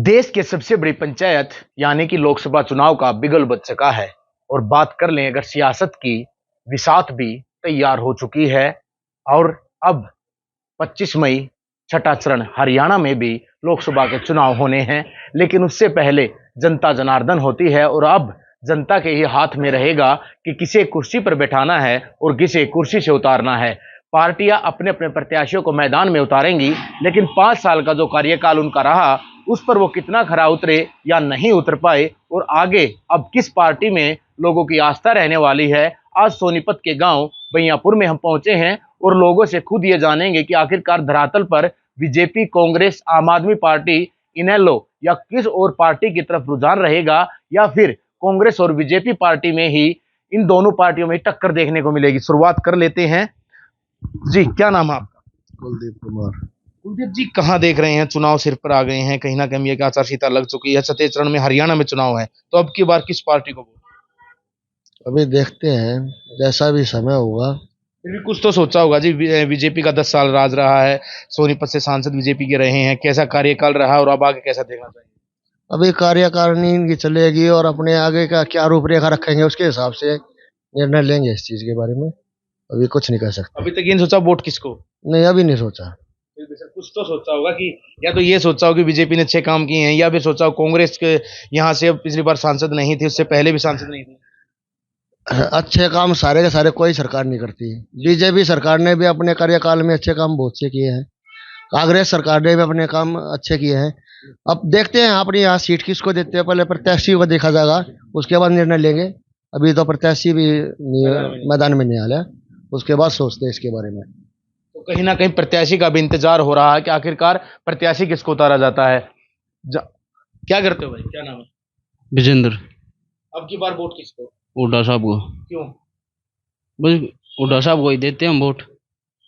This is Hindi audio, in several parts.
देश के सबसे बड़ी पंचायत यानी कि लोकसभा चुनाव का बिगुल बज चुका है। और बात कर लें अगर सियासत की, विसात भी तैयार हो चुकी है। और अब 25 मई छठा चरण हरियाणा में भी लोकसभा के चुनाव होने हैं। लेकिन उससे पहले जनता जनार्दन होती है और अब जनता के ही हाथ में रहेगा कि किसे कुर्सी पर बैठाना है और किसे कुर्सी से उतारना है। पार्टियां अपने अपने प्रत्याशियों को मैदान में उतारेंगी, लेकिन 5 साल का जो कार्यकाल उनका रहा उस पर वो कितना खरा उतरे या नहीं उतर पाए और आगे अब किस पार्टी में लोगों की आस्था रहने वाली है। आज सोनीपत के गांव बैयापुर में हम पहुंचे हैं और लोगों से खुद ये जानेंगे कि आखिरकार धरातल पर बीजेपी, कांग्रेस, आम आदमी पार्टी, इनेलो या किस और पार्टी की तरफ रुझान रहेगा, या फिर कांग्रेस और बीजेपी पार्टी में ही इन दोनों पार्टियों में टक्कर देखने को मिलेगी। शुरुआत कर लेते हैं। जी, क्या नाम है आपका? कुलदीप कुमार। कुलदीप जी, कहाँ देख रहे हैं? चुनाव सिर पर आ गए हैं, कहीं ना कहीं एक आचार संहिता लग चुकी है, छठे चरण में हरियाणा में चुनाव है, तो अब की बार किस पार्टी को वोट? अभी देखते हैं, जैसा भी समय होगा। फिर भी कुछ तो सोचा होगा जी। बीजेपी का 10 साल राज रहा है, सोनीपत से सांसद बीजेपी के रहे हैं, कैसा कार्यकाल रहा और अब आगे कैसा देखना चाहिए? अभी कार्यकारिणी इनकी चलेगी और अपने आगे का क्या रूपरेखा रखेंगे उसके हिसाब से निर्णय लेंगे इस चीज के बारे में। अभी कुछ नहीं कर सकते। अभी तक ये नहीं सोचा वोट किसको? नहीं, अभी नहीं सोचा। फिर भी सर कुछ तो सोचा होगा कि या तो ये सोचा हो कि बीजेपी ने अच्छे काम किए हैं, या फिर सोचा हो कांग्रेस के यहाँ से अब पिछली बार सांसद नहीं थी, उससे पहले भी सांसद नहीं थे। अच्छे काम सारे के सारे कोई सरकार नहीं करती। बीजेपी सरकार ने भी अपने कार्यकाल में अच्छे काम बहुत से किए हैं। कांग्रेस सरकार ने भी अपने काम अच्छे किए हैं। अब देखते हैं अपने यहाँ सीट किसको देते हैं, पहले प्रत्याशी को देखा जाएगा, उसके बाद निर्णय लेंगे। अभी तो प्रत्याशी भी मैदान में नहीं आया, उसके बाद सोचते हैं इसके बारे में। तो कहीं ना कहीं प्रत्याशी का भी इंतजार हो रहा है कि आखिरकार प्रत्याशी किसको उतारा जाता है। क्या करते हो भाई, क्या नाम है? विजेंद्र। अब की बार वोट किसको? हुड्डा साहब को। क्यों? बस हुड्डा साहब को ही देते हैं हम वोट।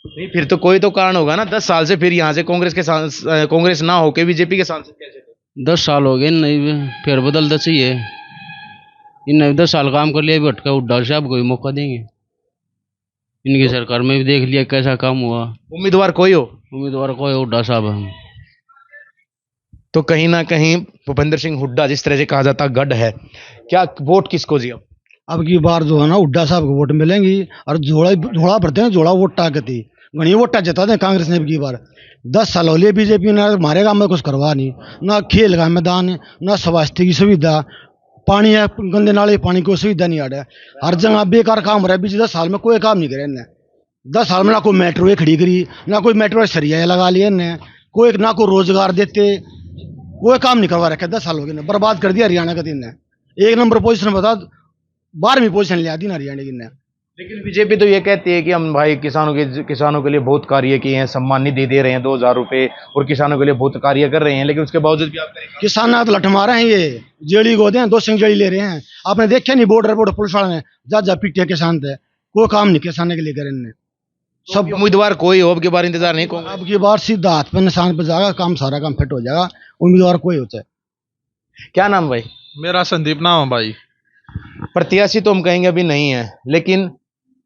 नहीं, फिर तो कोई तो कारण होगा ना। 10 साल से फिर यहाँ से कांग्रेस ना होके बीजेपी के सांसद कैसे थे? 10 साल हो गए, नहीं फिर बदलता चाहिए। इन 10 साल काम कर लिया, भी हटका हुड्डा साहब को ही मौका देंगे। इनकी सरकार में भी देख लिया कैसा काम हुआ। उम्मीदवार कोई हो? उम्मीदवार को हुड्डा साहब है। तो कहीं ना कहीं भूपेंद्र सिंह हुड्डा जिस तरह से कहा जाता गढ़ है, क्या वोट किसको जी? अब की बार जो है ना हुड्डा साहब को वोट मिलेंगी और झोड़ा भरते हैं, झोड़ा वोट टाकती घनी वोटा जता दें कांग्रेस ने। की बार 10 साल हो लिए बीजेपी ने हमारे गांव में कुछ करवा नहीं, ना खेल का मैदान, ना स्वास्थ्य की सुविधा, पानी है गंदे नाले, पानी की सुविधा नहीं आ रहा है। हर जगह बेकार काम हो रहा है। पिछले 10 साल में कोई काम नहीं करे इन्हें। 10 साल में ना कोई मेट्रो खड़ी करी, ना कोई मेट्रो सरिया लगा लिए इन्हें, कोई ना कोई रोजगार देते, कोई काम नहीं करवा रखा। 10 साल हो गए, बर्बाद कर दिया हरियाणा का। दिन 1 नंबर पोजिशन बता, 12वीं पोजिशन लिया दी हरियाणा की ने। लेकिन बीजेपी तो ये कहती है कि हम भाई किसानों के लिए बहुत कार्य किए हैं, सम्मान निधि दे रहे हैं 2000 रुपए, और किसानों के लिए बहुत कार्य कर रहे हैं, लेकिन उसके बावजूद भी आप करेंगे? किसान तो लठ मारे हैं, ये जेड़ी गोदे हैं, 2 सिंह जेड़ी ले रहे हैं। आपने देखा नहीं बॉर्डर पुलिस वाले ने जा पीटे किसान थे, कोई काम नहीं किसान के लिए करे इनने। सब उम्मीदवार कोई हो, अब की बार इंतजार नहीं करूंगा। अब की बार सीधा हाथ पे निशान पे जाएगा, काम सारा काम फिट हो जाएगा। उम्मीदवार कोई होता है। क्या नाम भाई? मेरा संदीप नाम है भाई। प्रत्याशी तो हम कहेंगे अभी नहीं है, लेकिन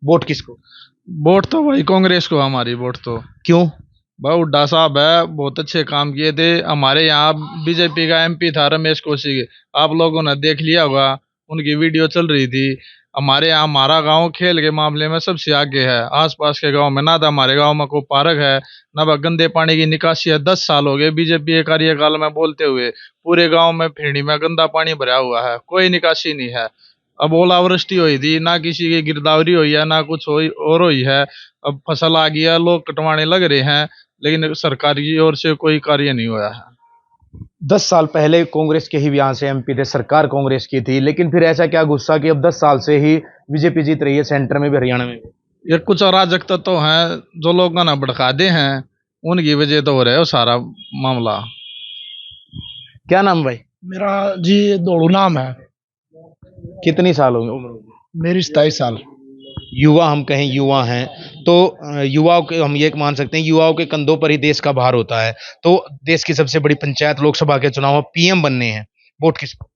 वोट किसको? वोट तो भाई कांग्रेस को। हमारी वोट तो क्यों? भाई हुड्डा साहब है, बहुत अच्छे काम किए थे। हमारे यहाँ बीजेपी का एमपी था रमेश कौशिक, आप लोगों ने देख लिया होगा, उनकी वीडियो चल रही थी। हमारे यहाँ हमारा गांव खेल के मामले में सबसे आगे है। आसपास के गांव में ना तो हमारे गांव में कोई पार्क है, ना वह गंदे पानी की निकासी है। 10 साल हो गए बीजेपी के कार्यकाल में बोलते हुए, पूरे गांव में फेड़ी में गंदा पानी भरा हुआ है, कोई निकासी नहीं है। अब ओलावृष्टि हुई थी, ना किसी की गिरदावरी हुई है, ना कुछ हुई और हुई है। अब फसल आ गया, लोग कटवाने लग रहे हैं, लेकिन सरकार की ओर से कोई कार्य नहीं हुआ है। 10 साल पहले कांग्रेस के ही यहाँ से एमपी थे, सरकार कांग्रेस की थी, लेकिन फिर ऐसा क्या गुस्सा कि अब 10 साल से ही बीजेपी जीत रही है, सेंटर में भी, हरियाणा में भी? ये कुछ अराजक तत्व हैं जो लोग ना भड़का दे हैं, उनकी वजह तो हो रहा है वो सारा मामला। क्या नाम भाई? मेरा जी दौड़ू नाम है। कितनी साल होंगे उम्र होगी? मेरी 27 साल। युवा, हम कहें युवा हैं तो युवाओं के, हम ये मान सकते हैं युवाओं के कंधों पर ही देश का भार होता है। तो देश की सबसे बड़ी पंचायत लोकसभा के चुनाव में पीएम बनने हैं, वोट किसको?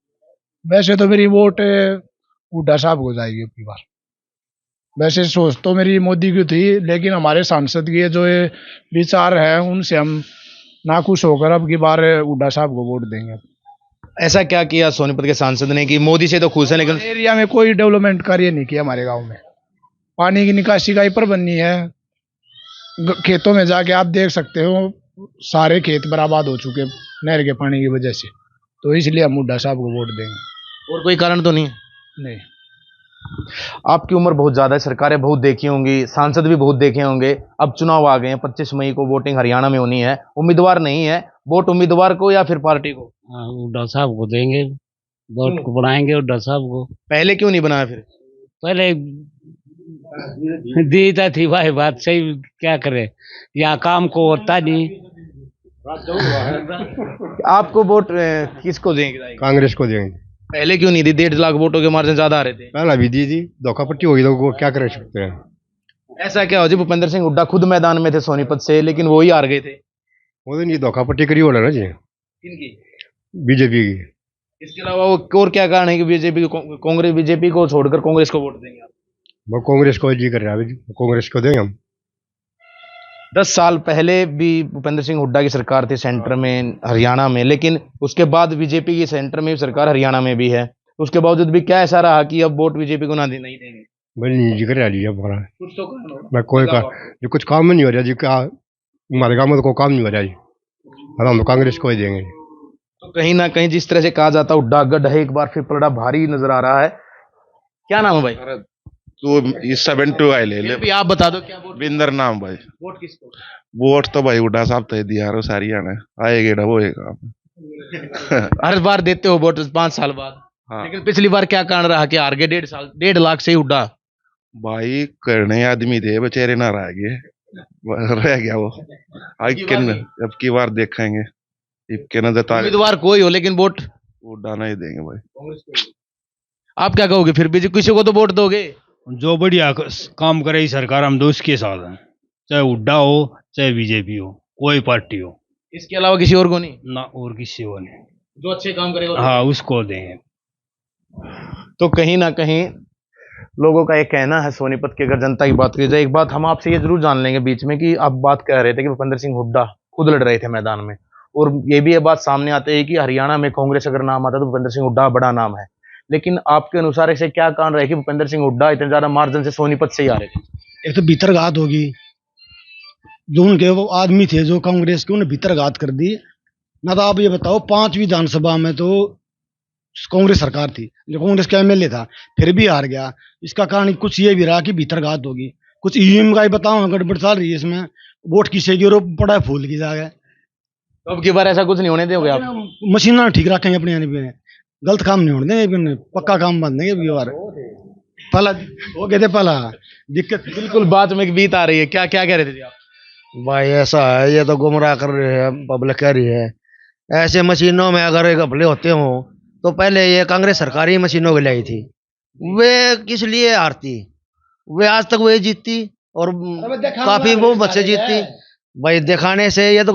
वैसे तो मेरी वोट हुड्डा साहब को जाएगी अब की बार। वैसे सोच तो मेरी मोदी की थी, लेकिन हमारे सांसद के जो ये विचार है उनसे हम नाखुश होकर अब की बार हुड्डा साहब को वोट देंगे। ऐसा क्या किया सोनीपत के सांसद ने कि मोदी से तो खुश है लेकिन एरिया में कोई डेवलपमेंट कार्य नहीं किया हमारे गांव में। पानी की निकासी का ही प्रबंध नहीं है। खेतों में जाके आप देख सकते हो, सारे खेत बर्बाद हो चुके नहर के पानी की वजह से। तो इसलिए हम हुड्डा साहब को वोट देंगे। और कोई कारण तो नहीं है? नहीं। आपकी उम्र बहुत ज्यादा है, सरकारें बहुत देखी होंगी, सांसद भी बहुत देखे होंगे। अब चुनाव आ गए हैं, 25 मई को वोटिंग हरियाणा में होनी है, उम्मीदवार नहीं है, वोट उम्मीदवार को या फिर पार्टी को? हुड्डा साहब को देंगे, वोट को बनाएंगे हुड्डा साहब को। पहले क्यों नहीं बनाया फिर? पहले दीदा थी भाई, बात सही, क्या करे, यहाँ काम को होता नहीं। आपको वोट किसको देंगे? कांग्रेस को देंगे। पहले क्यों नहीं दी? 1.5 लाख वोटों के मार्जिन ज्यादा आ रहे थे। पहला भी दी थी, धोखापट्टी होगी तो वो क्या कर सकते हैं। ऐसा क्या हो जी, भूपेंद्र सिंह हुड्डा खुद मैदान में थे सोनीपत से, लेकिन वो ही हार गए थे। वो तो नहीं, धोखापट्टी करी बोला ना जी, किनकी? बीजेपी की। इसके अलावा वो और क्या कारण है कि बीजेपी को, कांग्रेस बीजेपी को छोड़कर कांग्रेस को वोट देंगे आप? वो कांग्रेस को जी कर रहा है, कांग्रेस को देंगे हम। 10 साल पहले भी भूपेंद्र सिंह हुड्डा की सरकार थी सेंटर में, हरियाणा में, लेकिन उसके बाद बीजेपी की सेंटर में भी सरकार, हरियाणा में भी है। उसके बावजूद भी क्या ऐसा रहा कि अब वोट बीजेपी को नहीं देंगे? भाई जी कर रहा जी हमारा, कुछ तो कारण होगा। मैं कोई का जो कुछ काम में नहीं हो रहा जी, क्या हमारे गाँव में तो कोई काम नहीं हो रहा जी, हम तो कांग्रेस को ही देंगे। तो कहीं ना कहीं जिस तरह से कहा जाता है हुड्डा गढ़ है, एक बार फिर पलड़ा भारी नजर आ रहा है। क्या नाम है भाई? तो ये 7 आई ले ले। भी आप बता दो क्या वोट? बिंदर नाम भाई। वोट किसको? वोट तो भाई हुड्डा साहब तो दिया रो सारी आना आएगा ना वो हर बार देते हो वोट 5 साल बाद। हाँ लेकिन पिछली बार क्या कारण रहा कि हार गए? 1.5 लाख से ही हुड्डा। भाई, करने आदमी थे बेचारे, ना रह गए, रह गया वो। अब की बार देखेंगे, इबके न जता उम्मीदवार कोई हो लेकिन वोट हुड्डा नहीं देंगे भाई। आप क्या कहोगे? फिर भी किसी को तो वोट दोगे? जो बढ़िया काम करे सरकार, हम तो उसके साथ हैं, चाहे हुड्डा हो चाहे बीजेपी हो, कोई पार्टी हो। इसके अलावा किसी और को नहीं? ना और किसी को नहीं, जो अच्छे काम करेगा। हाँ उसको देंगे। तो कहीं ना कहीं लोगों का ये कहना है, सोनीपत की अगर जनता की बात की जाए, एक बात हम आपसे ये जरूर जान लेंगे बीच में कि आप बात कह रहे थे कि भूपेंद्र सिंह हुड्डा खुद लड़ रहे थे मैदान में, और ये भी ये बात सामने आती है कि हरियाणा में कांग्रेस अगर नाम आता तो भूपेंद्र सिंह हुड्डा बड़ा नाम है। लेकिन आपके अनुसार ऐसे क्या कारण रहे कि भूपेंद्र सिंह हुड्डा इतने ज्यादा मार्जिन से सोनीपत से ही आ रहे थे? एक तो भीतरघात होगी, जो उनके वो आदमी थे जो कांग्रेस के, उन्हें भीतरघात कर दी ना। तो आप ये बताओ, 5 विधानसभा में तो कांग्रेस सरकार थी, जो कांग्रेस का एमएलए था, फिर भी हार गया। इसका कारण कुछ ये भी रहा कि भीतरघात होगी। कुछ ईवीएम का ही बताओ, गड़बड़ चल रही है इसमें, वोट किसे की और पड़ा है फूल की जगह। तो अब की बार ऐसा कुछ नहीं होने दोगे आप? मशीन ठीक रखेंगे अपने, यानी गलत काम नहीं होने देंगे, पक्का काम बन देंगे। अब की बार पहला हो गए थे, पहला दिक्कत बिल्कुल बात में बीत आ रही है। क्या क्या कह रहे थे आप? भाई ऐसा है, ये तो गुमराह कर रहे हैं, पब्लिक कह रही है। ऐसे मशीनों में अगर घपले होते हो तो पहले ये कांग्रेस सरकार ही मशीनों को लाई थी, वे किस लिए हारती? वे आज तक वे जीतती और काफी वो बच्चे जीतती। भाई दिखाने से ये तो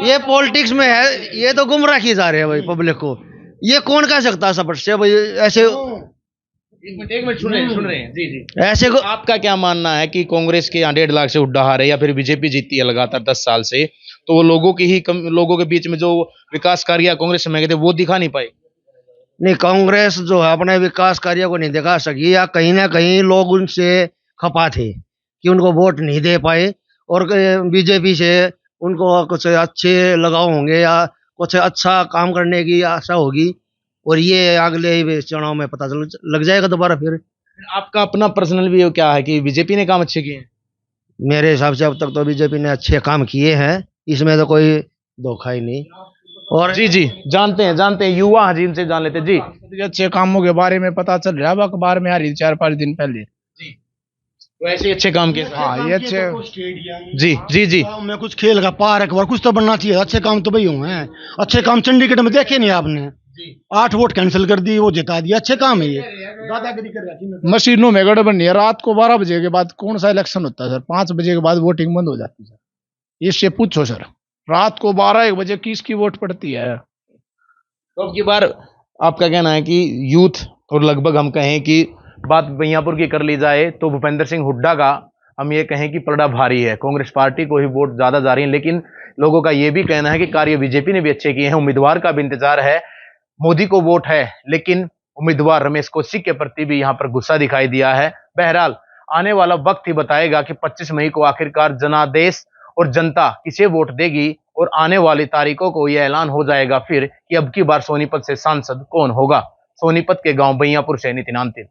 ये पॉलिटिक्स में है, ये तो गुमराह की जा रहे हैं भाई पब्लिक को। ये कौन कह सकता है सब से भाई ऐसे? एक मिनट सुन रहे हैं जी जी। ऐसे को आपका क्या मानना है कि कांग्रेस के 1.5 लाख से हुड्डा हारे या फिर बीजेपी जीतती है लगातार 10 साल से, तो वो लोगों की ही लोगों के बीच में जो विकास कार्य कांग्रेस में गए थे वो दिखा नहीं पाई? नहीं, कांग्रेस जो है अपने विकास कार्य को नहीं दिखा सकी, या कहीं ना कहीं लोग उनसे खपा थे कि उनको वोट नहीं दे पाए, और बीजेपी से उनको कुछ अच्छे लगाव होंगे या कुछ अच्छा काम करने की आशा होगी, और ये अगले चुनाव में पता लग जाएगा दोबारा फिर। आपका अपना पर्सनल व्यू क्या है कि बीजेपी ने काम अच्छे किए हैं? मेरे हिसाब से अब तक तो बीजेपी ने अच्छे काम किए हैं, इसमें तो कोई धोखा ही नहीं। और जी जी, जानते हैं युवा हैं, जिनसे जान लेते हैं जी। अच्छे कामों के बारे में पता चल रहा है, अब अखबार में आ रही 4-5 दिन पहले। तो ऐसे अच्छे काम किए। हाँ, ये अच्छे। जी जी जी। गाँव में कुछ खेल का पार्क और कुछ तो बनना चाहिए। अच्छे काम तो भाई हुए हैं, अच्छे काम चंडीगढ़ में देखे नहीं आपने? 8 वोट कैंसिल कर दी, वो जिता दिया। अच्छे काम है ये, दादागिरी कर रही है। मशीनों में गड़बड़ नहीं है। रात को 12 बजे के बाद कौन सा इलेक्शन होता है सर? 5 बजे के बाद वोटिंग बंद हो जाती है सर। इससे पूछो सर, रात को 12-1 बजे किसकी वोट पड़ती है? तो अब की बार आपका कहना है कि यूथ, और लगभग हम कहें कि बात बनियापुर की कर ली जाए तो भूपेंद्र सिंह हुड्डा का हम ये कहें कि पलड़ा भारी है, कांग्रेस पार्टी को ही वोट ज्यादा जा रही है। लेकिन लोगों का ये भी कहना है कि कार्य बीजेपी ने भी अच्छे किए हैं। उम्मीदवार का भी इंतजार है, मोदी को वोट है, लेकिन उम्मीदवार रमेश कौशिक के प्रति भी यहां पर गुस्सा दिखाई दिया है। बहरहाल आने वाला वक्त ही बताएगा कि 25 मई को आखिरकार जनादेश और जनता किसे वोट देगी, और आने वाली तारीखों को यह ऐलान हो जाएगा फिर कि अब की बार सोनीपत से सांसद कौन होगा। सोनीपत के गांव बैयापुर से नितिन अंतिल।